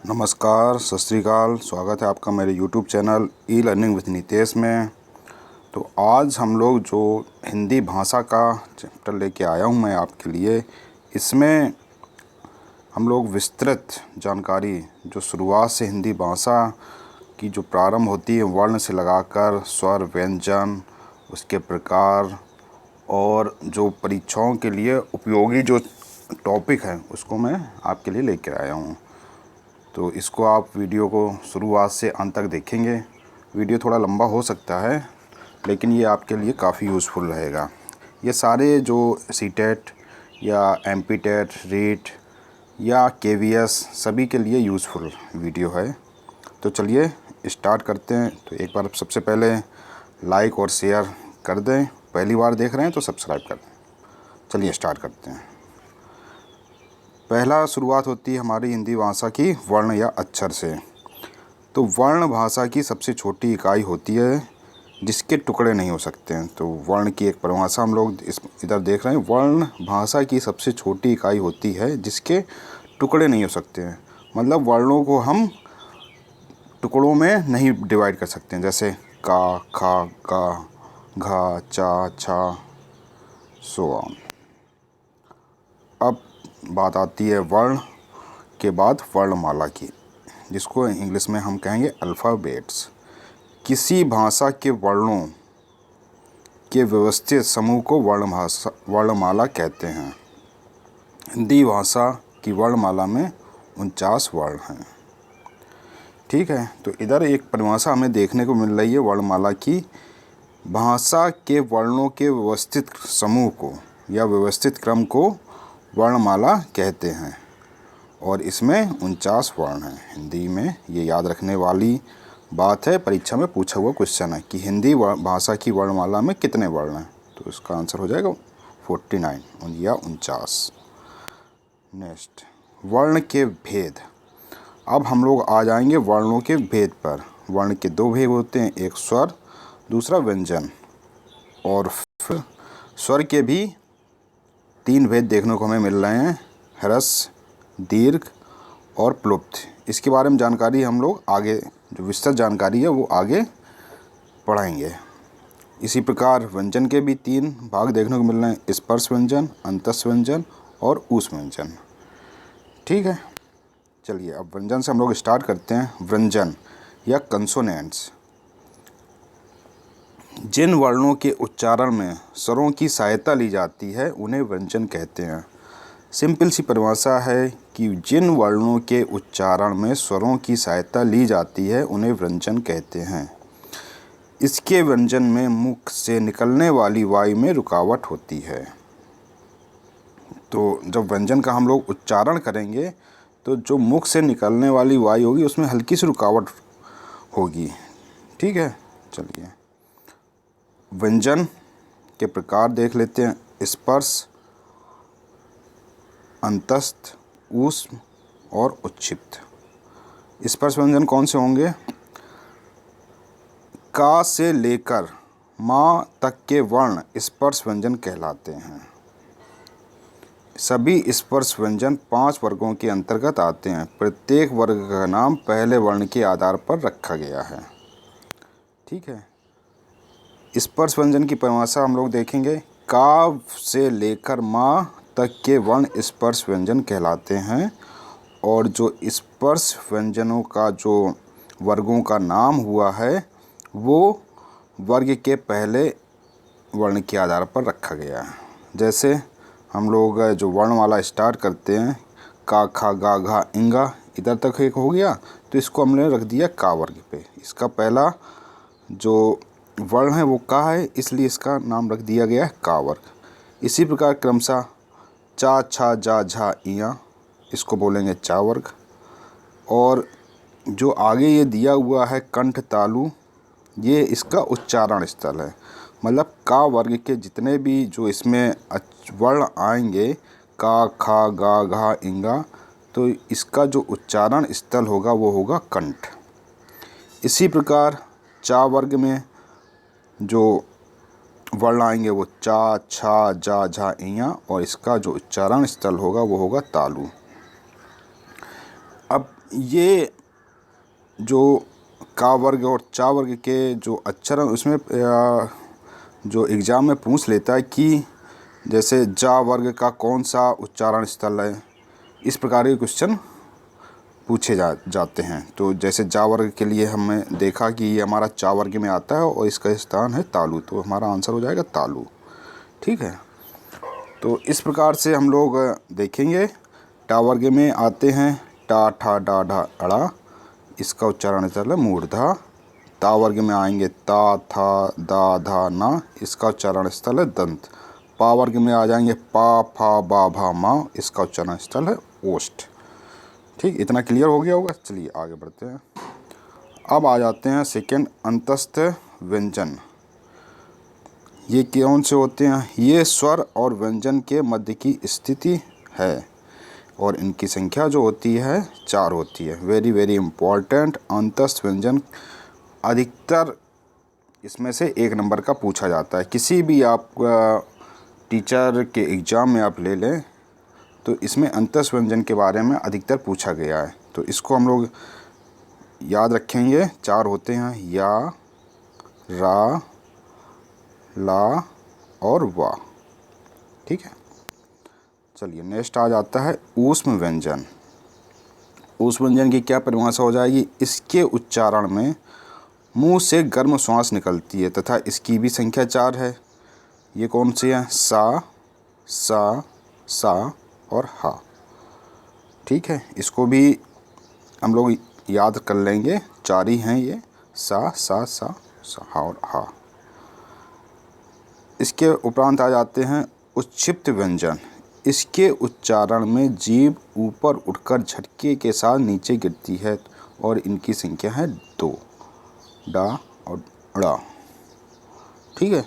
नमस्कार, सत श्री अकाल। स्वागत है आपका मेरे YouTube channel e learning with Nitesh में। तो आज हम लोग जो हिंदी भाषा का चैप्टर लेके आया हूँ मैं आपके लिए, इसमें हम लोग विस्तृत जानकारी जो शुरुआत से हिंदी भाषा की जो प्रारंभ होती है वर्ण से लगाकर स्वर, व्यंजन, उसके प्रकार और जो परीक्षाओं के लिए उपयोगी जो टॉपिक है उसको मैं आपके लिए लेकर आया हूँ। तो इसको आप वीडियो को शुरुआत से अंत तक देखेंगे। वीडियो थोड़ा लंबा हो सकता है लेकिन ये आपके लिए काफ़ी यूज़फुल रहेगा। ये सारे जो सीटेट या एमपीटेट, रीट या केवीएस सभी के लिए यूज़फुल वीडियो है। तो चलिए स्टार्ट करते हैं। तो एक बार सबसे पहले लाइक और शेयर कर दें। पहली बार देख रहे हैं तो सब्सक्राइब कर दें। चलिए स्टार्ट करते हैं। पहला शुरुआत होती है हमारी हिंदी भाषा की वर्ण या अक्षर से। तो वर्ण भाषा की सबसे छोटी इकाई होती है जिसके टुकड़े नहीं हो सकते हैं। तो वर्ण की एक परिभाषा हम लोग इधर देख रहे हैं। वर्ण भाषा की सबसे छोटी इकाई होती है जिसके टुकड़े नहीं हो सकते हैं। मतलब वर्णों को हम टुकड़ों में नहीं डिवाइड कर सकते हैं, जैसे का, खा, गा, घा, चा, छा, सो ऑन। अब बात आती है वर्ण के बाद वर्णमाला की, जिसको इंग्लिश में हम कहेंगे अल्फ़ाबेट्स। किसी भाषा के वर्णों के व्यवस्थित समूह को वर्णमाला कहते हैं। हिंदी भाषा की वर्णमाला में 49 वर्ण हैं। ठीक है, तो इधर एक परिभाषा हमें देखने को मिल रही है वर्णमाला की। भाषा के वर्णों के व्यवस्थित समूह को या व्यवस्थित क्रम को वर्णमाला कहते हैं और इसमें 49 वर्ण हैं। हिंदी में ये याद रखने वाली बात है, परीक्षा में पूछा हुआ क्वेश्चन है कि हिंदी भाषा की वर्णमाला में कितने वर्ण हैं। तो इसका आंसर हो जाएगा 49 या 49। नेक्स्ट, वर्ण के भेद। अब हम लोग आ जाएंगे वर्णों के भेद पर। वर्ण के दो भेद होते हैं, एक स्वर, दूसरा व्यंजन। और फिर स्वर के भी 3 भेद देखने को हमें मिल रहे हैं, ह्रस्व, दीर्घ और प्लुप्त। इसके बारे में जानकारी हम लोग आगे, जो विस्तृत जानकारी है वो आगे पढ़ाएंगे। इसी प्रकार व्यंजन के भी 3 भाग देखने को मिल रहे हैं, स्पर्श व्यंजन, अंतस्थ व्यंजन और ऊष्म व्यंजन। ठीक है, चलिए अब व्यंजन से हम लोग स्टार्ट करते हैं। व्यंजन या कंसोनेंट्स, जिन वर्णों के उच्चारण में स्वरों की सहायता ली जाती है उन्हें व्यंजन कहते हैं। सिंपल सी परिभाषा है कि जिन वर्णों के उच्चारण में स्वरों की सहायता ली जाती है उन्हें व्यंजन कहते हैं। इसके व्यंजन में मुख से निकलने वाली वायु में रुकावट होती है। तो जब व्यंजन का हम लोग उच्चारण करेंगे तो जो मुख से निकलने वाली वायु होगी उसमें हल्की सी रुकावट होगी। ठीक है, चलिए व्यंजन के प्रकार देख लेते हैं। स्पर्श, अंतस्थ, ऊष्म और उच्छिप्त। स्पर्श व्यंजन कौन से होंगे? का से लेकर माँ तक के वर्ण स्पर्श व्यंजन कहलाते हैं। सभी स्पर्श व्यंजन 5 वर्गों के अंतर्गत आते हैं। प्रत्येक वर्ग का नाम पहले वर्ण के आधार पर रखा गया है। ठीक है, स्पर्श व्यंजन की परिभाषा हम लोग देखेंगे। का से लेकर माँ तक के वर्ण स्पर्श व्यंजन कहलाते हैं और जो स्पर्श व्यंजनों का जो वर्गों का नाम हुआ है वो वर्ग के पहले वर्ण के आधार पर रखा गया है। जैसे हम लोग जो वर्णमाला स्टार्ट करते हैं, का, खा, गा, घा, इंगा, इधर तक एक हो गया तो इसको हमने रख दिया का वर्ग पे। इसका पहला जो वर्ण है वो का है, इसलिए इसका नाम रख दिया गया है का वर्ग। इसी प्रकार क्रमशः चा, छा, जा, झा, इया, इसको बोलेंगे चा वर्ग। और जो आगे ये दिया हुआ है कंठ, तालु, ये इसका उच्चारण स्थल है। मतलब का वर्ग के जितने भी जो इसमें वर्ण आएंगे, का, खा, गा, घा, इंगा, तो इसका जो उच्चारण स्थल होगा वो होगा कंठ। इसी प्रकार चा वर्ग में जो वर्ण आएंगे वो चा, छा, जा, झा, इया और इसका जो उच्चारण स्थल होगा वो होगा तालु। अब ये जो का वर्ग और चा वर्ग के जो अक्षर हैं उसमें जो एग्ज़ाम में पूछ लेता है कि जैसे जा वर्ग का कौन सा उच्चारण स्थल है, इस प्रकार के क्वेश्चन पूछे जाते हैं। तो जैसे जा वर्ग के लिए हमने देखा कि ये हमारा चा वर्ग में आता है और इसका स्थान है तालु, तो हमारा आंसर हो जाएगा तालु। ठीक है, तो इस प्रकार से हम लोग देखेंगे। टा वर्ग में आते हैं टा ठा डा ढा अड़ा, इसका उच्चारण स्थल है मूर्धा। ता वर्ग में आएंगे ता था दा धा ना, इसका उच्चारण स्थल है दंत। पा वर्ग में आ जाएंगे पा फा बा भा मा, इसका उच्चारण स्थल है ओष्ठ। ठीक, इतना क्लियर हो गया होगा। चलिए आगे बढ़ते हैं। अब आ जाते हैं सेकंड, अंतस्थ व्यंजन। ये कौन से होते हैं? ये स्वर और व्यंजन के मध्य की स्थिति है और इनकी संख्या जो होती है 4 होती है। Very very important. अंतस्थ व्यंजन अधिकतर इसमें से 1 नंबर का पूछा जाता है। किसी भी आप टीचर के एग्ज़ाम में आप ले लें तो इसमें अंतस्थ व्यंजन के बारे में अधिकतर पूछा गया है, तो इसको हम लोग याद रखेंगे। 4 होते हैं, या, रा, ला और वा। ठीक है, चलिए नेक्स्ट आ जाता है ऊष्म व्यंजन। ऊष्म व्यंजन की क्या परिभाषा हो जाएगी? इसके उच्चारण में मुंह से गर्म श्वास निकलती है तथा इसकी भी संख्या 4 है। ये कौन सी है? सा, सा, सा और हा। ठीक है, इसको भी हम लोग याद कर लेंगे, 4 ही हैं ये, सा, सा, सा, सा, हा और हा। इसके उपरांत आ जाते हैं उच्छिप्त व्यंजन। इसके उच्चारण में जीभ ऊपर उठकर झटके के साथ नीचे गिरती है और इनकी संख्या है 2, डा और ड़ा। ठीक है,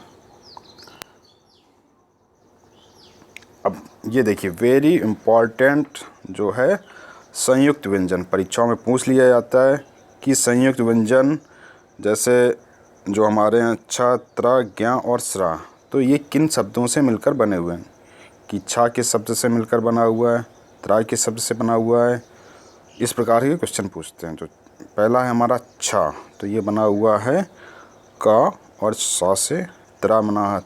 अब ये देखिए वेरी इम्पॉर्टेंट जो है संयुक्त व्यंजन। परीक्षाओं में पूछ लिया जाता है कि संयुक्त व्यंजन जैसे जो हमारे यहाँ छ, त्र, ज्ञ और स्रा, तो ये किन शब्दों से मिलकर बने हुए हैं? कि छा किस शब्द से मिलकर बना हुआ है, त्रा किस शब्द से बना हुआ है, इस प्रकार के क्वेश्चन पूछते हैं। तो पहला है हमारा छा, तो ये बना हुआ है का और सा से, त्रा बना है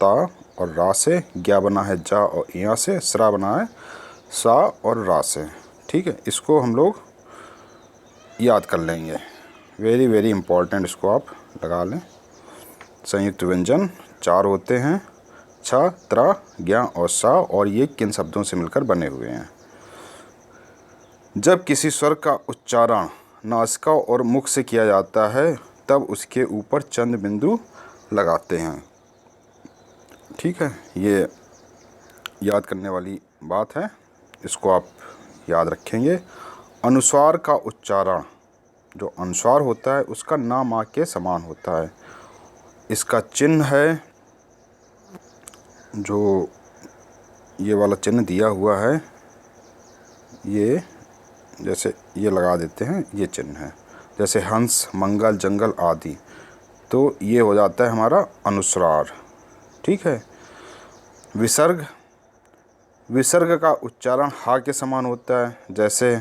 ता और रा से, ज्ञा बना है जा और या से, स्रा बना है सा और रा से। ठीक है, इसको हम लोग याद कर लेंगे। वेरी वेरी इम्पॉर्टेंट, इसको आप लगा लें। संयुक्त व्यंजन 4 होते हैं, छ, त्र, ज्ञ और सा, और ये किन शब्दों से मिलकर बने हुए हैं? जब किसी स्वर का उच्चारण नासिका और मुख से किया जाता है तब उसके ऊपर चंद्र बिंदु लगाते हैं। ठीक है, ये याद करने वाली बात है, इसको आप याद रखेंगे। अनुस्वार का उच्चारण, जो अनुस्वार होता है उसका ना मा के समान होता है। इसका चिन्ह है, जो ये वाला चिन्ह दिया हुआ है, ये जैसे ये लगा देते हैं, ये चिन्ह है, जैसे हंस, मंगल, जंगल आदि, तो ये हो जाता है हमारा अनुस्वार। ठीक है, विसर्ग, विसर्ग का उच्चारण हा के समान होता है जैसे,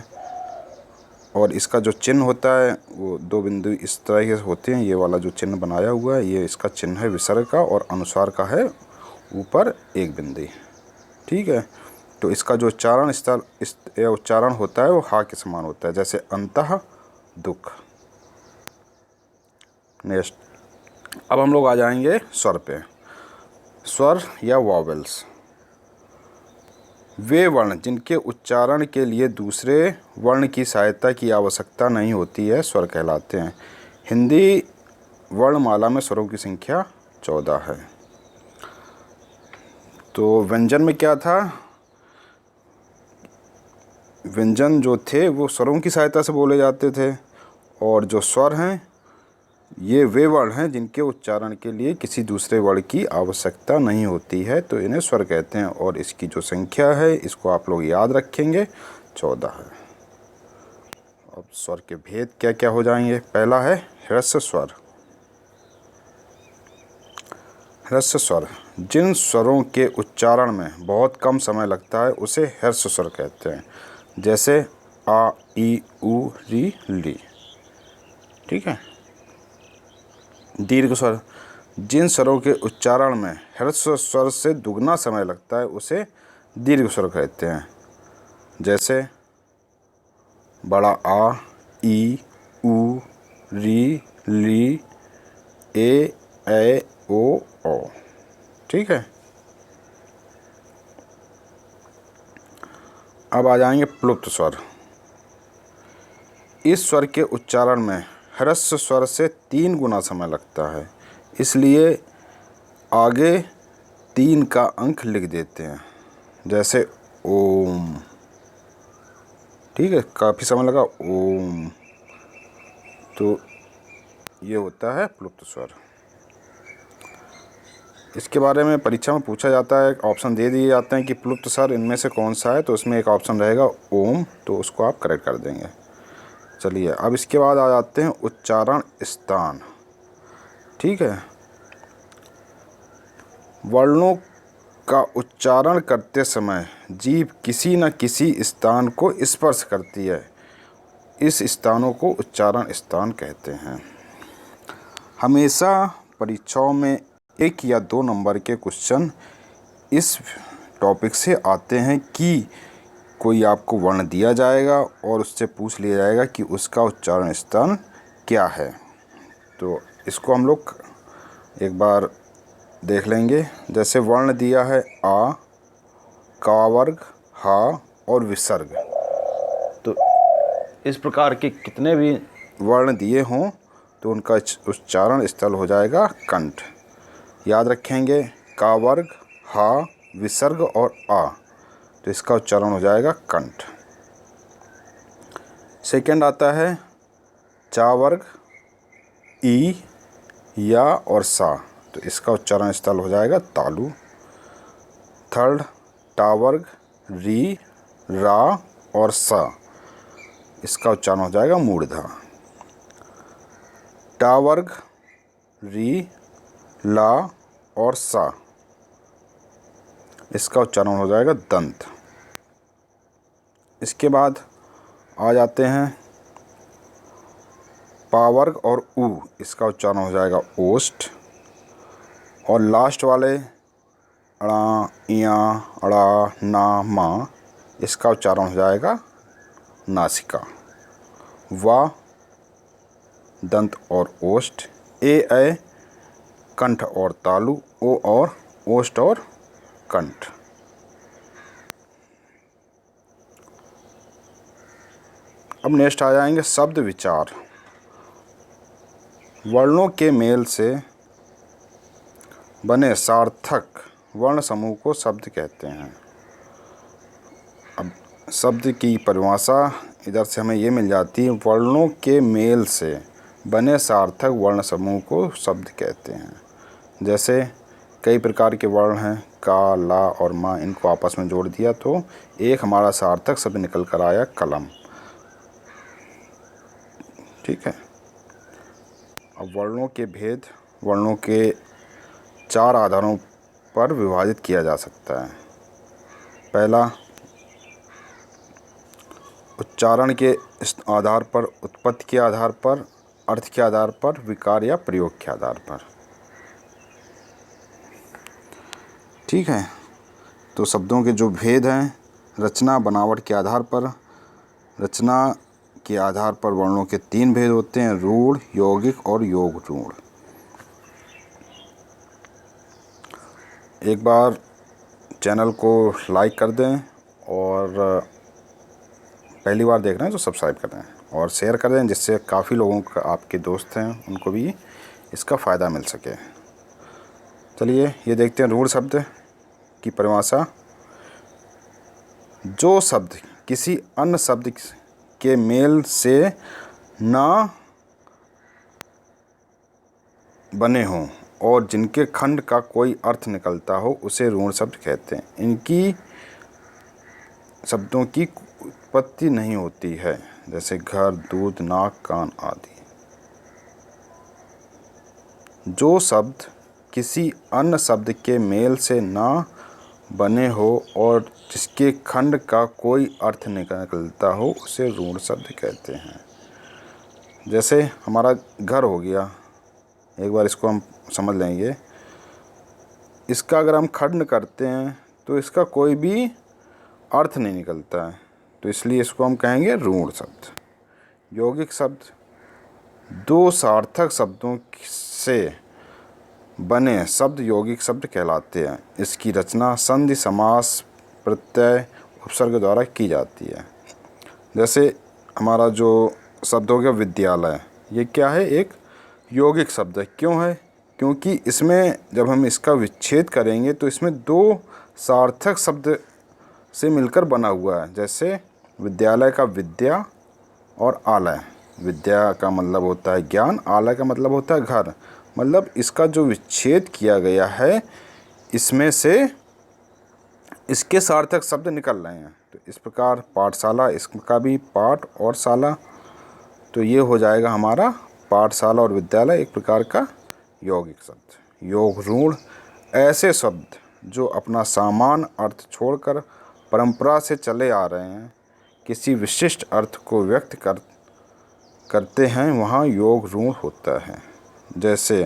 और इसका जो चिन्ह होता है वो 2 बिंदु इस तरह के होते हैं। ये वाला जो चिन्ह बनाया हुआ है ये इसका चिन्ह है विसर्ग का, और अनुस्वार का है ऊपर 1 बिंदु। ठीक है, तो इसका जो उच्चारण स्थल उच्चारण होता है वो हा के समान होता है, जैसे अंतः दुख। नेक्स्ट, अब हम लोग आ जाएंगे स्वर पे। स्वर या वॉवेल्स, वे वर्ण जिनके उच्चारण के लिए दूसरे वर्ण की सहायता की आवश्यकता नहीं होती है स्वर कहलाते हैं। हिंदी वर्णमाला में स्वरों की संख्या 14 है। तो व्यंजन में क्या था? व्यंजन जो थे वो स्वरों की सहायता से बोले जाते थे, और जो स्वर हैं ये वे वर्ण हैं जिनके उच्चारण के लिए किसी दूसरे वर्ण की आवश्यकता नहीं होती है, तो इन्हें स्वर कहते हैं। और इसकी जो संख्या है इसको आप लोग याद रखेंगे, 14 है। अब स्वर के भेद क्या क्या हो जाएंगे? पहला है ह्रस्व स्वर। ह्रस्व स्वर, जिन स्वरों के उच्चारण में बहुत कम समय लगता है उसे ह्रस्व स्वर कहते हैं। जैसे आ ई उ री ली। ठीक है। दीर्घ स्वर, जिन स्वरों के उच्चारण में ह्रस्व स्वर से दुगना समय लगता है उसे दीर्घ स्वर कहते हैं। जैसे बड़ा आ, ई, उ, री, ली, ए, ओ। ठीक है। अब आ जाएंगे प्लुप्त स्वर। इस स्वर के उच्चारण में ह्रस्व स्वर से 3 गुना समय लगता है, इसलिए आगे 3 का अंक लिख देते हैं। जैसे ओम। ठीक है, काफ़ी समय लगा ओम, तो ये होता है प्लुप्त स्वर। इसके बारे में परीक्षा में पूछा जाता है, ऑप्शन दे दिए जाते हैं कि प्लुप्त स्वर इनमें से कौन सा है, तो उसमें एक ऑप्शन रहेगा ओम, तो उसको आप करेक्ट कर देंगे। चलिए, अब इसके बाद आ जाते हैं उच्चारण स्थान। ठीक है। वर्णों का उच्चारण करते समय जीभ किसी न किसी स्थान को स्पर्श करती है। इस स्थानों को उच्चारण स्थान कहते हैं। हमेशा परीक्षाओं में 1 या 2 नंबर के क्वेश्चन इस टॉपिक से आते हैं कि कोई आपको वर्ण दिया जाएगा और उससे पूछ लिया जाएगा कि उसका उच्चारण स्थान क्या है। तो इसको हम लोग एक बार देख लेंगे। जैसे वर्ण दिया है आ, का वर्ग, हा और विसर्ग। तो इस प्रकार के कितने भी वर्ण दिए हों तो उनका उच्चारण स्थल हो जाएगा कंठ। याद रखेंगे, का वर्ग, हा, विसर्ग और आ, तो इसका उच्चारण हो जाएगा कंठ। सेकंड आता है चा वर्ग, ई, या और सा, तो इसका उच्चारण स्थल हो जाएगा तालु। थर्ड टा वर्ग, री, रा और सा, इसका उच्चारण हो जाएगा मूर्धा। टा वर्ग, री, ला और सा, इसका उच्चारण हो जाएगा दंत। इसके बाद आ जाते हैं पा वर्ग और उ, इसका उच्चारण हो जाएगा ओष्ठ। और लास्ट वाले अड़ा, इया, अड़ा, ना, मा, इसका उच्चारण हो जाएगा नासिका। वा दंत और ओष्ठ, ए कंठ और तालु, ओ और ओष्ठ और कंठ। अब नेक्स्ट आ जाएंगे शब्द विचार। वर्णों के मेल से बने सार्थक वर्ण समूह को शब्द कहते हैं। अब शब्द की परिभाषा इधर से हमें ये मिल जाती है, वर्णों के मेल से बने सार्थक वर्ण समूह को शब्द कहते हैं। जैसे कई प्रकार के वर्ण हैं, का, ला और मा, इनको आपस में जोड़ दिया तो एक हमारा सार्थक शब्द निकल कर आया कलम। ठीक है। अब वर्णों के भेद, वर्णों के 4 आधारों पर विभाजित किया जा सकता है। पहला, उच्चारण के आधार पर, उत्पत्ति के आधार पर, अर्थ के आधार पर, विकार या प्रयोग के आधार पर। ठीक है। तो शब्दों के जो भेद हैं, रचना बनावट के आधार पर, रचना के आधार पर वर्णों के 3 भेद होते हैं, रूढ़, यौगिक और योग रूढ़। एक बार चैनल को लाइक कर दें और पहली बार देख रहे हैं तो सब्सक्राइब कर दें और शेयर कर दें, जिससे काफ़ी लोगों का, आपके दोस्त हैं, उनको भी इसका फ़ायदा मिल सके। चलिए ये देखते हैं रूढ़ शब्द की परिभाषा। जो शब्द किसी अन्य शब्द के मेल से ना बने हों और जिनके खंड का कोई अर्थ निकलता हो उसे रूढ़ शब्द कहते हैं। इनकी शब्दों की उत्पत्ति नहीं होती है, जैसे घर, दूध, नाक, कान आदि। जो शब्द किसी अन्य शब्द के मेल से ना बने हो और जिसके खंड का कोई अर्थ निकलता हो उसे ऋण शब्द कहते हैं। जैसे हमारा घर हो गया, एक बार इसको हम समझ लेंगे। इसका अगर हम खंड करते हैं तो इसका कोई भी अर्थ नहीं निकलता है, तो इसलिए इसको हम कहेंगे ऋण शब्द। यौगिक शब्द दो सार्थक शब्दों से बने शब्द यौगिक शब्द कहलाते हैं। इसकी रचना संधि समास प्रत्यय उपसर्ग द्वारा की जाती है। जैसे हमारा जो शब्द हो गया विद्यालय, ये क्या है, एक यौगिक शब्द है। क्यों है? क्योंकि इसमें जब हम इसका विच्छेद करेंगे तो इसमें दो सार्थक शब्द से मिलकर बना हुआ है। जैसे विद्यालय का विद्या और आलय, विद्या का मतलब होता है ज्ञान, आलय का मतलब होता है घर। मतलब इसका जो विच्छेद किया गया है इसमें से इसके सार्थक शब्द निकल रहे हैं। तो इस प्रकार पाठशाला, इसका भी पाठ और शाला, तो ये हो जाएगा हमारा पाठशाला और विद्यालय एक प्रकार का यौगिक शब्द। योग ऋण ऐसे शब्द जो अपना सामान्य अर्थ छोड़कर परंपरा से चले आ रहे हैं, किसी विशिष्ट अर्थ को व्यक्त करते हैं, वहाँ योग ऋण होता है। जैसे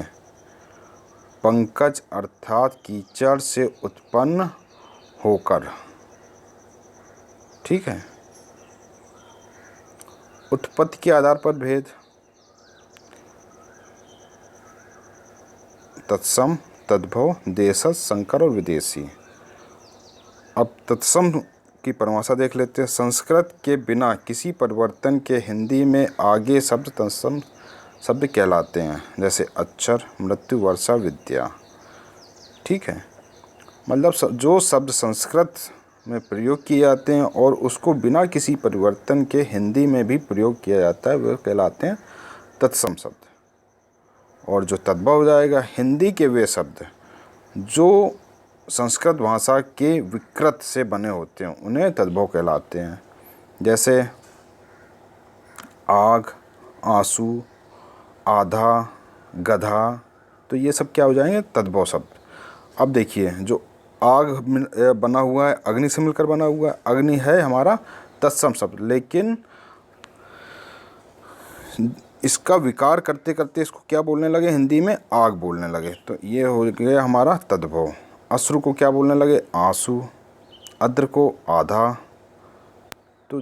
पंकज अर्थात कीचड़ से उत्पन्न होकर, ठीक है। उत्पत्ति के आधार पर भेद, तत्सम, तद्भव, देशज, संकर और विदेशी। अब तत्सम की परिभाषा देख लेते हैं। संस्कृत के बिना किसी परिवर्तन के हिंदी में आगे शब्द तत्सम शब्द कहलाते हैं। जैसे अक्षर, मृत्यु, वर्षा, विद्या, ठीक है। मतलब जो शब्द संस्कृत में प्रयोग किए जाते हैं और उसको बिना किसी परिवर्तन के हिंदी में भी प्रयोग किया जाता है, वे कहलाते हैं तत्सम शब्द। और जो तद्भव हो जाएगा, हिंदी के वे शब्द जो संस्कृत भाषा के विकृत से बने होते हैं उन्हें तद्भव कहलाते हैं। जैसे आग, आंसू, आधा, गधा, तो ये सब क्या हो जाएंगे, तद्भव शब्द। अब देखिए, जो आग बना हुआ है अग्नि से मिलकर बना हुआ है, अग्नि है हमारा तत्सम शब्द, लेकिन इसका विकार करते करते इसको क्या बोलने लगे, हिंदी में आग बोलने लगे, तो ये हो गया हमारा तद्भव। अश्रु को क्या बोलने लगे, आंसू, अद्र को आधा। तो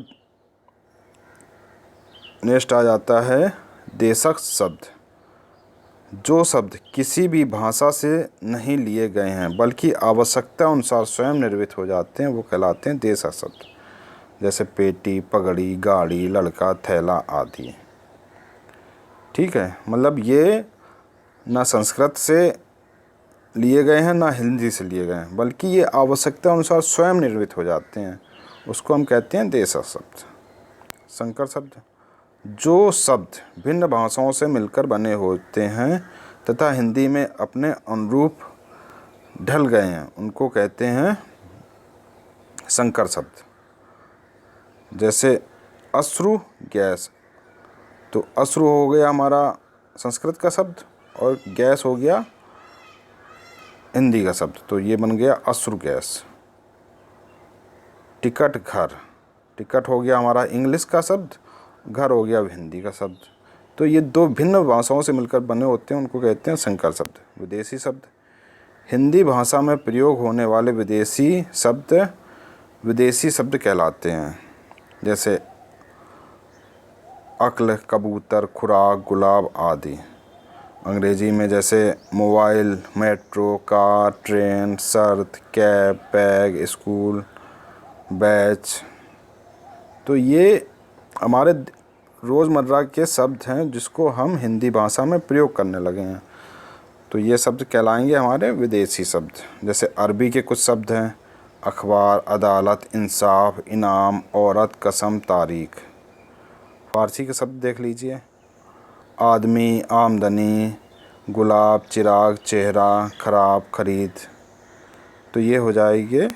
नेक्स्ट आ जाता है देशक शब्द। जो शब्द किसी भी भाषा से नहीं लिए गए हैं बल्कि आवश्यकता अनुसार स्वयं निर्मित हो जाते हैं, वो कहलाते हैं देशक शब्द। जैसे पेटी, पगड़ी, गाड़ी, लड़का, थैला आदि, ठीक है। मतलब ये ना संस्कृत से लिए गए हैं ना हिंदी से लिए गए हैं, बल्कि ये आवश्यकता अनुसार स्वयं निर्मित हो जाते हैं, उसको हम कहते हैं देशक शब्द। संकर शब्द, जो शब्द भिन्न भाषाओं से मिलकर बने होते हैं तथा हिंदी में अपने अनुरूप ढल गए हैं, उनको कहते हैं संकर शब्द। जैसे अश्रु, गैस, तो अश्रु हो गया हमारा संस्कृत का शब्द और गैस हो गया हिंदी का शब्द, तो ये बन गया अश्रु गैस। टिकट, घर, टिकट हो गया हमारा इंग्लिश का शब्द, घर हो गया हिंदी का शब्द। तो ये दो भिन्न भाषाओं से मिलकर बने होते हैं, उनको कहते हैं संकर शब्द। विदेशी शब्द, हिंदी भाषा में प्रयोग होने वाले विदेशी शब्द कहलाते हैं। जैसे अक्ल, कबूतर, खुराक, गुलाब आदि। अंग्रेजी में जैसे मोबाइल, मेट्रो, कार, ट्रेन, शर्त, कैब, बैग, स्कूल, बैच। तो ये हमारे रोज़मर्रा के शब्द हैं जिसको हम हिंदी भाषा में प्रयोग करने लगे हैं, तो ये शब्द कहलाएंगे हमारे विदेशी शब्द। जैसे अरबी के कुछ शब्द हैं, अखबार, अदालत, इंसाफ, इनाम, औरत, कसम, तारीख। फारसी के शब्द देख लीजिए, आदमी, आमदनी, गुलाब, चिराग, चेहरा, खराब, खरीद। तो ये हो जाएंगे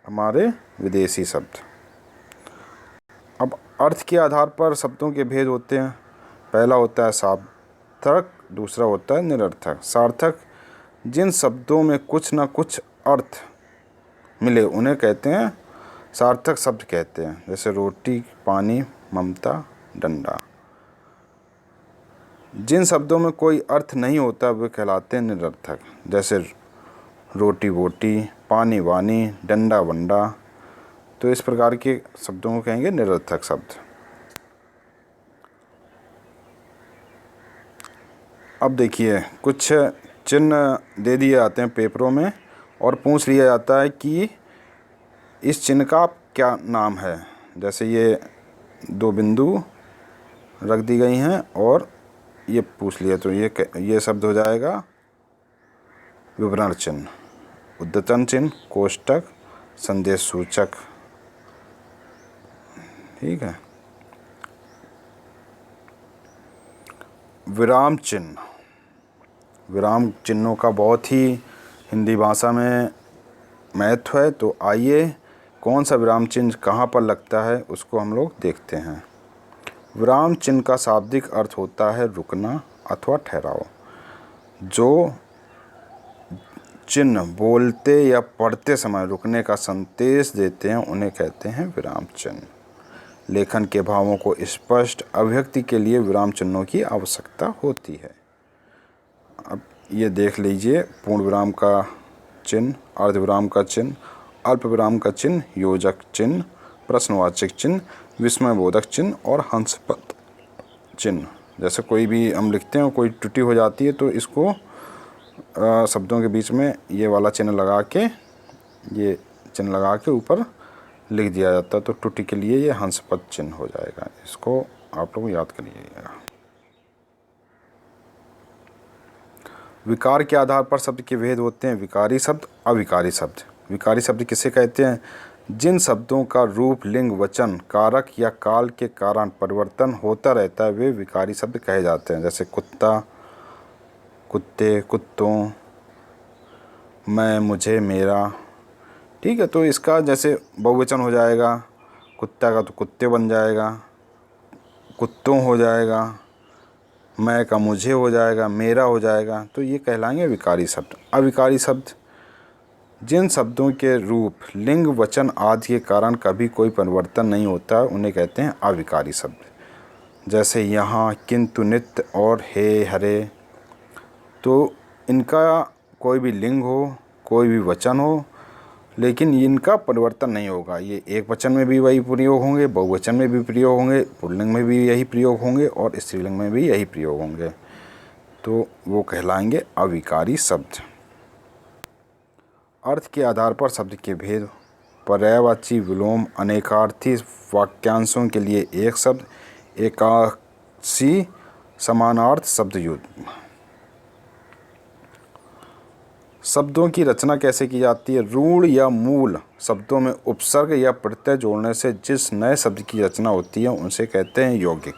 हमारे विदेशी शब्द। अब अर्थ के आधार पर शब्दों के भेद होते हैं। पहला होता है सार्थक, दूसरा होता है निरर्थक। सार्थक, जिन शब्दों में कुछ न कुछ अर्थ मिले उन्हें कहते हैं सार्थक शब्द कहते हैं। जैसे रोटी, पानी, ममता, डंडा। जिन शब्दों में कोई अर्थ नहीं होता वे कहलाते हैं निरर्थक। जैसे रोटी बोटी, पानी वानी, डंडा वंडा। तो इस प्रकार के शब्दों को कहेंगे निरर्थक शब्द। अब देखिए कुछ चिन्ह दे दिए जाते हैं पेपरों में और पूछ लिया जाता है कि इस चिन्ह का क्या नाम है। जैसे ये 2 बिंदु रख दी गई हैं और ये पूछ लिया तो ये शब्द हो जाएगा विवरण चिन्ह, उद्धरण चिन्ह, कोष्टक, संदेश सूचक। ठीक है। विराम चिन्ह। विराम चिन्हों का बहुत ही हिंदी भाषा में महत्व है। तो आइए कौन सा विराम चिन्ह कहाँ पर लगता है उसको हम लोग देखते हैं। विराम चिन्ह का शाब्दिक अर्थ होता है रुकना अथवा ठहराव। जो चिन्ह बोलते या पढ़ते समय रुकने का संदेश देते हैं उन्हें कहते हैं विराम चिन्ह। लेखन के भावों को स्पष्ट अभिव्यक्ति के लिए विराम चिन्हों की आवश्यकता होती है। अब ये देख लीजिए, पूर्ण विराम का चिन्ह, अर्धविराम का चिन्ह, अल्प विराम का चिन्ह, योजक चिन्ह, प्रश्नवाचक चिन्ह, विस्मयबोधक चिन्ह और हंसपद चिन्ह। जैसे कोई भी हम लिखते हैं, कोई त्रुटि हो जाती है तो इसको शब्दों के बीच में ये वाला चिन्ह लगा के, ये चिन्ह लगा के ऊपर लिख दिया जाता है। तो त्रुटि के लिए ये हंसपद चिन्ह हो जाएगा। इसको आप लोग याद करिएगा। विकार के आधार पर शब्द के भेद होते हैं। विकारी शब्द, अविकारी शब्द। विकारी शब्द किसे कहते हैं? जिन शब्दों का रूप, लिंग, वचन, कारक या काल के कारण परिवर्तन होता रहता है वे विकारी शब्द कहे जाते हैं। जैसे कुत्ता, कुत्ते, कुत्तों, मैं, मुझे, मेरा। ठीक है। तो इसका जैसे बहुवचन हो जाएगा, कुत्ता का तो कुत्ते बन जाएगा, कुत्तों हो जाएगा, मैं का मुझे हो जाएगा, मेरा हो जाएगा। तो ये कहलाएंगे विकारी शब्द। अविकारी शब्द जिन शब्दों के रूप, लिंग, वचन आदि के कारण कभी कोई परिवर्तन नहीं होता उन्हें कहते हैं अविकारी शब्द। जैसे यहाँ, किंतु, नित्य और हे, हरे। तो इनका कोई भी लिंग हो, कोई भी वचन हो, लेकिन इनका परिवर्तन नहीं होगा। ये एक वचन में भी वही प्रयोग होंगे, बहुवचन में भी प्रयोग होंगे, पुल्लिंग में भी यही प्रयोग होंगे और स्त्रीलिंग में भी यही प्रयोग होंगे। तो वो कहलाएंगे अविकारी शब्द। अर्थ के आधार पर शब्द के भेद। पर्यायवाची, विलोम, अनेकार्थी वाक्यांशों के लिए एक शब्द, एकासी समानार्थ शब्द युग्म। शब्दों की रचना कैसे की जाती है? रूढ़ या मूल शब्दों में उपसर्ग या प्रत्यय जोड़ने से जिस नए शब्द की रचना होती है उनसे कहते हैं यौगिक।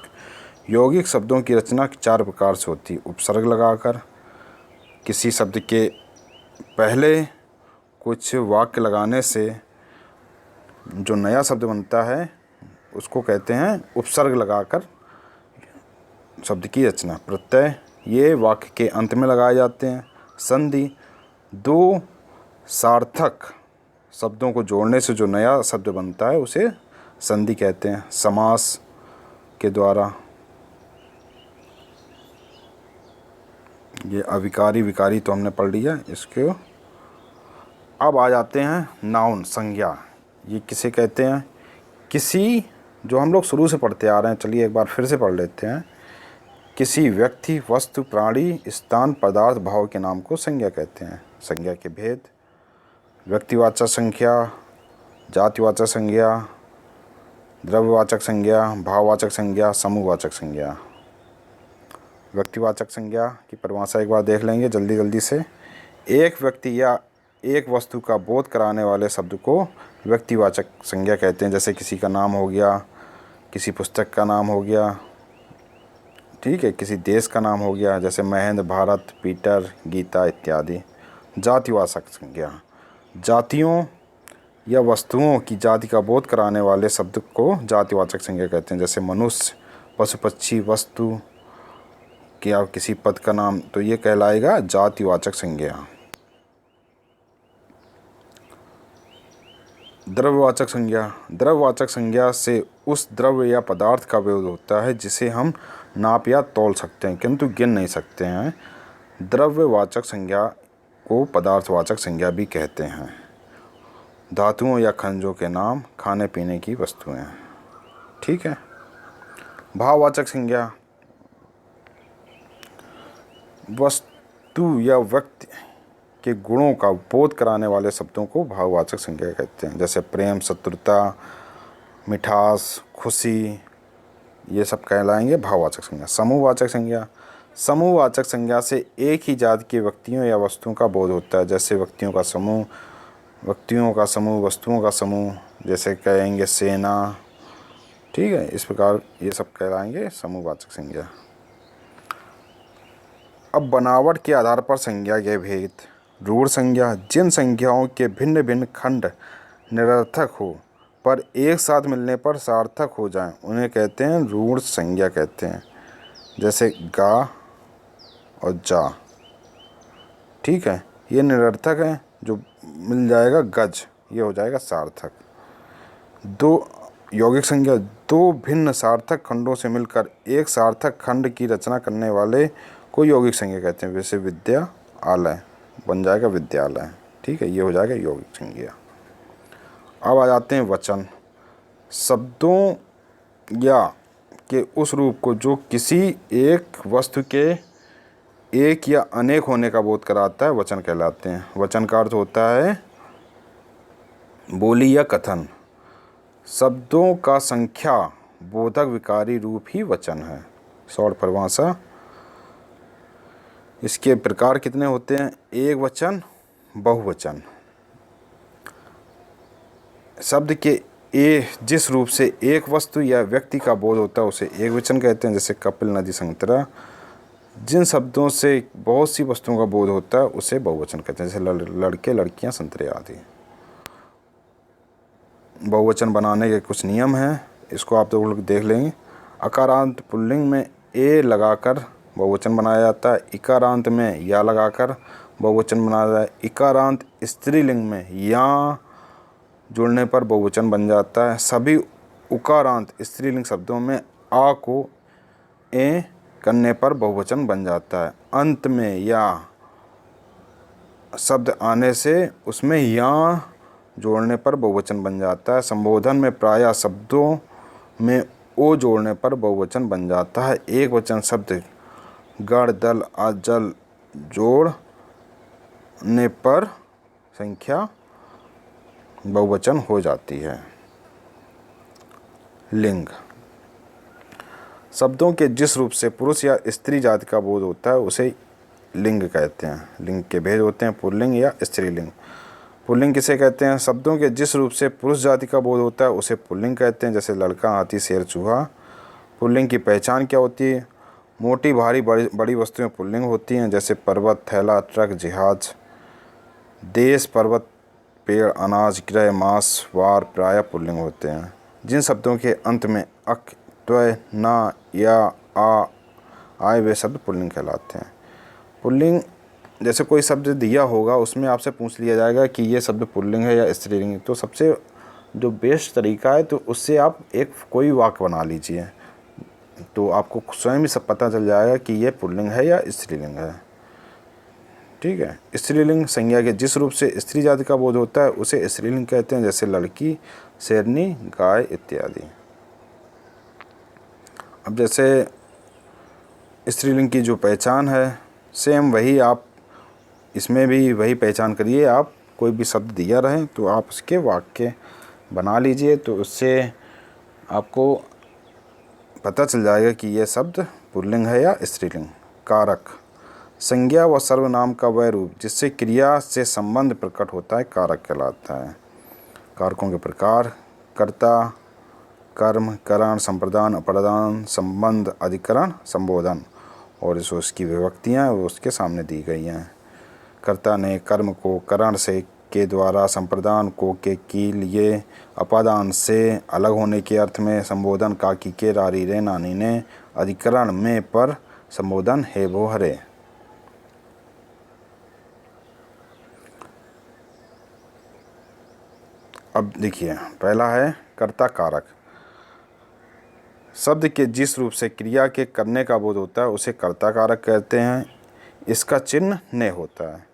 यौगिक शब्दों की रचना 4 प्रकार से होती है। उपसर्ग लगाकर, किसी शब्द के पहले कुछ वाक्य लगाने से जो नया शब्द बनता है उसको कहते हैं उपसर्ग लगाकर शब्द की रचना। प्रत्यय ये वाक्य के अंत में लगाए जाते हैं। संधि 2 सार्थक शब्दों को जोड़ने से जो नया शब्द बनता है उसे संधि कहते हैं। समास के द्वारा ये अविकारी, विकारी तो हमने पढ़ लिया इसको। अब आ जाते हैं नाउन, संज्ञा। ये किसे कहते हैं? किसी, जो हम लोग शुरू से पढ़ते आ रहे हैं, चलिए एक बार फिर से पढ़ लेते हैं। किसी व्यक्ति, वस्तु, प्राणी, स्थान, पदार्थ, भाव के नाम को संज्ञा कहते हैं। संज्ञा के भेद। व्यक्तिवाचक संज्ञा, जातिवाचक संज्ञा, द्रव्यवाचक संज्ञा, भाववाचक संज्ञा, समूहवाचक संज्ञा। व्यक्तिवाचक संज्ञा की परिभाषा एक बार देख लेंगे जल्दी से। एक व्यक्ति या एक वस्तु का बोध कराने वाले शब्द को व्यक्तिवाचक संज्ञा कहते हैं। जैसे किसी का नाम हो गया, किसी पुस्तक का नाम हो गया, ठीक है, किसी देश का नाम हो गया, जैसे महेंद्र, भारत, पीटर, गीता इत्यादि। जातिवाचक संज्ञा, जातियों या वस्तुओं की जाति का बोध कराने वाले शब्द को जातिवाचक संज्ञा कहते हैं। जैसे मनुष्य, पशु, पक्षी, वस्तु या किसी पद का नाम, तो ये कहलाएगा जातिवाचक संज्ञा। द्रव्यवाचक संज्ञा। द्रव्यवाचक संज्ञा से उस द्रव्य या पदार्थ का बोध होता है जिसे हम नाप या तौल सकते हैं किंतु गिन नहीं सकते हैं। द्रव्यवाचक संज्ञा को पदार्थवाचक संज्ञा भी कहते हैं। धातुओं या खनिजों के नाम, खाने पीने की वस्तुएं। ठीक है। भाववाचक संज्ञा। वस्तु या व्यक्ति के गुणों का बोध कराने वाले शब्दों को भाववाचक संज्ञा कहते हैं। जैसे प्रेम, शत्रुता, मिठास, खुशी, ये सब कहलाएंगे भाववाचक संज्ञा। समूहवाचक संज्ञा। समूहवाचक संज्ञा से एक ही जाति के व्यक्तियों या वस्तुओं का बोध होता है। जैसे व्यक्तियों का समूह, वस्तुओं का समूह, जैसे कहेंगे सेना। ठीक है, इस प्रकार ये सब कहलाएंगे समूहवाचक संज्ञा। अब बनावट के आधार पर संज्ञा के भेद। रूढ़ संज्ञा। जिन संज्ञाओं के भिन्न भिन्न खंड निरर्थक हो पर एक साथ मिलने पर सार्थक हो जाएं, उन्हें कहते हैं रूढ़ संज्ञा कहते हैं। जैसे गा और जा। ठीक है, ये निरर्थक है, जो मिल जाएगा गज, ये हो जाएगा सार्थक। दो यौगिक संज्ञा। दो भिन्न सार्थक खंडों से मिलकर एक सार्थक खंड की रचना करने वाले को यौगिक संज्ञा कहते हैं। जैसे विद्यालय बन जाएगा विद्यालय। ठीक है, ये हो जाएगा यौगिक संज्ञा। अब आ जाते हैं वचन। शब्दों या के उस रूप को जो किसी एक वस्तु के एक या अनेक होने का बोध कराता है वचन कहलाते हैं। वचन का अर्थ होता है बोली या कथन। शब्दों का संख्या बोधक विकारी रूप ही वचन है। शॉर्ट परिभाषा। इसके प्रकार कितने होते हैं? एक वचन, बहुवचन। शब्द के जिस रूप से एक वस्तु या व्यक्ति का बोध होता है उसे एक वचन कहते हैं। जैसे कपिल नदी संतरा। जिन शब्दों से बहुत सी वस्तुओं का बोध होता है उसे बहुवचन कहते हैं। जैसे लड़के, लड़कियां, संतरे आदि। बहुवचन बनाने के कुछ नियम हैं, इसको आप लोग देख लेंगे। अकारांत पुल्लिंग में ए लगाकर बहुवचन बनाया जाता है। इकारांत में या लगाकर बहुवचन बनाया जाता है। इकारांत स्त्रीलिंग में या जुड़ने पर बहुवचन बन जाता है। सभी उकारांत स्त्रीलिंग शब्दों में आ को ए करने पर बहुवचन बन जाता है। अंत में या शब्द आने से उसमें या जोड़ने पर बहुवचन बन जाता है। संबोधन में प्रायः शब्दों में ओ जोड़ने पर बहुवचन बन जाता है। एक वचन शब्द गण, दल, अजल जोड़ने पर संख्या बहुवचन हो जाती है। लिंग। शब्दों के जिस रूप से पुरुष या स्त्री जाति का बोध होता है उसे लिंग कहते हैं। लिंग के भेद होते हैं पुल्लिंग या स्त्रीलिंग। पुल्लिंग किसे कहते हैं? शब्दों के जिस रूप से पुरुष जाति का बोध होता है उसे पुल्लिंग कहते हैं। जैसे लड़का, हाथी, शेर, चूहा। पुल्लिंग की पहचान क्या होती है? मोटी भारी बड़ी वस्तुएं पुल्लिंग होती हैं। जैसे पर्वत, थैला, ट्रक, जहाज। देश, पर्वत, पेड़, अनाज, गृह, मांस, वार प्रायः पुल्लिंग होते हैं। जिन शब्दों के अंत में अक, त्वय, ना या आ आए वे शब्द पुल्लिंग कहलाते हैं। पुल्लिंग जैसे कोई शब्द दिया होगा उसमें आपसे पूछ लिया जाएगा कि ये शब्द पुल्लिंग है या स्त्रीलिंग, तो सबसे जो बेस्ट तरीका है तो उससे आप एक कोई वाक्य बना लीजिए, तो आपको स्वयं ही सब पता चल जाएगा कि ये पुल्लिंग है या स्त्रीलिंग है। ठीक है। स्त्रीलिंग संज्ञा के जिस रूप से स्त्री जाति का बोध होता है उसे स्त्रीलिंग कहते हैं। जैसे लड़की, शेरनी, गाय इत्यादि। अब जैसे स्त्रीलिंग की जो पहचान है सेम वही आप इसमें भी वही पहचान करिए। आप कोई भी शब्द दिया रहे तो आप उसके वाक्य बना लीजिए, तो उससे आपको पता चल जाएगा कि यह शब्द पुल्लिंग है या स्त्रीलिंग। कारक। संज्ञा व सर्वनाम का वह रूप जिससे क्रिया से संबंध प्रकट होता है कारक कहलाता है। कारकों के प्रकार: कर्ता, कर्म, करण, संप्रदान, अप्रदान, संबंध, अधिकरण, संबोधन। और जो उसकी विभक्तियाँ वो उसके सामने दी गई हैं। कर्ता ने कर्म को करण से के द्वारा, संप्रदान को के लिए, अपादान से अलग होने के अर्थ में, संबोधन का की के रारी रे नानी ने, अधिकरण में पर संबोधन है वो हरे। अब देखिए, पहला है कर्ता कारक। शब्द के जिस रूप से क्रिया के करने का बोध होता है उसे कर्ता कारक कहते हैं। इसका चिन्ह ने होता है।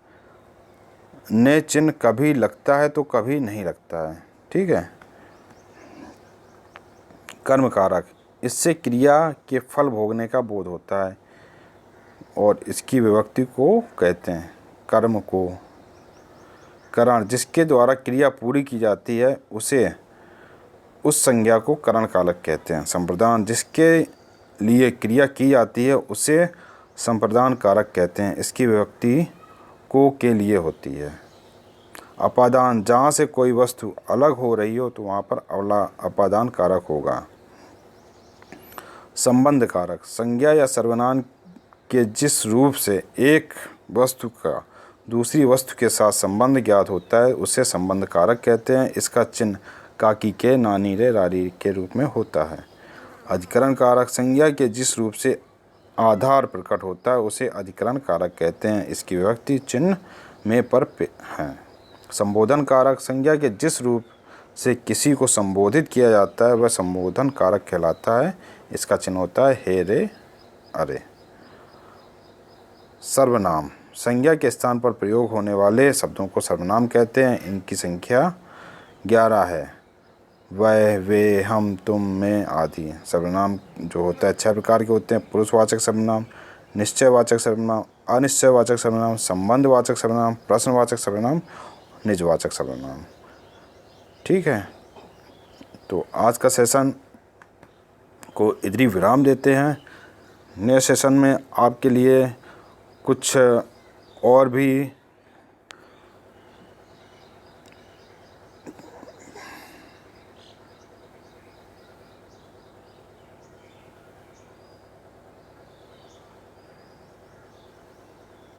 ने चिन्ह कभी लगता है तो कभी नहीं लगता है। ठीक है। कर्म कारक, इससे क्रिया के फल भोगने का बोध होता है और इसकी विभक्ति को कहते हैं कर्म को। करण, जिसके द्वारा क्रिया पूरी की जाती है उसे उस संज्ञा को करण कारक कहते हैं। संप्रदान, जिसके लिए क्रिया की जाती है उसे संप्रदान कारक कहते हैं। इसकी विभक्ति को के लिए होती है। अपादान, जहाँ से कोई वस्तु अलग हो रही हो तो वहाँ पर अपादान कारक होगा। संबंध कारक, संज्ञा या सर्वनाम के जिस रूप से एक वस्तु का दूसरी वस्तु के साथ संबंध ज्ञात होता है उसे संबंध कारक कहते हैं। इसका चिन्ह काकी के, नानी रे, रारी के रूप में होता है। अधिकरण कारक, संज्ञा के जिस रूप से आधार प्रकट होता है उसे अधिकरण कारक कहते हैं। इसकी विभक्ति चिन्ह में पर है। संबोधन कारक, संज्ञा के जिस रूप से किसी को संबोधित किया जाता है वह संबोधन कारक कहलाता है। इसका चिन्ह होता है हे, रे, अरे। सर्वनाम, संज्ञा के स्थान पर प्रयोग होने वाले शब्दों को सर्वनाम कहते हैं। इनकी संख्या 11 है। वह, वे, हम, तुम, मैं आदि। सर्वनाम जो होता है 6 प्रकार के होते हैं। पुरुषवाचक सर्वनाम, निश्चयवाचक सर्वनाम, अनिश्चयवाचक सर्वनाम, संबंधवाचक सर्वनाम, प्रश्नवाचक सर्वनाम, निजवाचक सर्वनाम। ठीक है। तो आज का सेशन को इधर विराम देते हैं। नए सेशन में आपके लिए कुछ और भी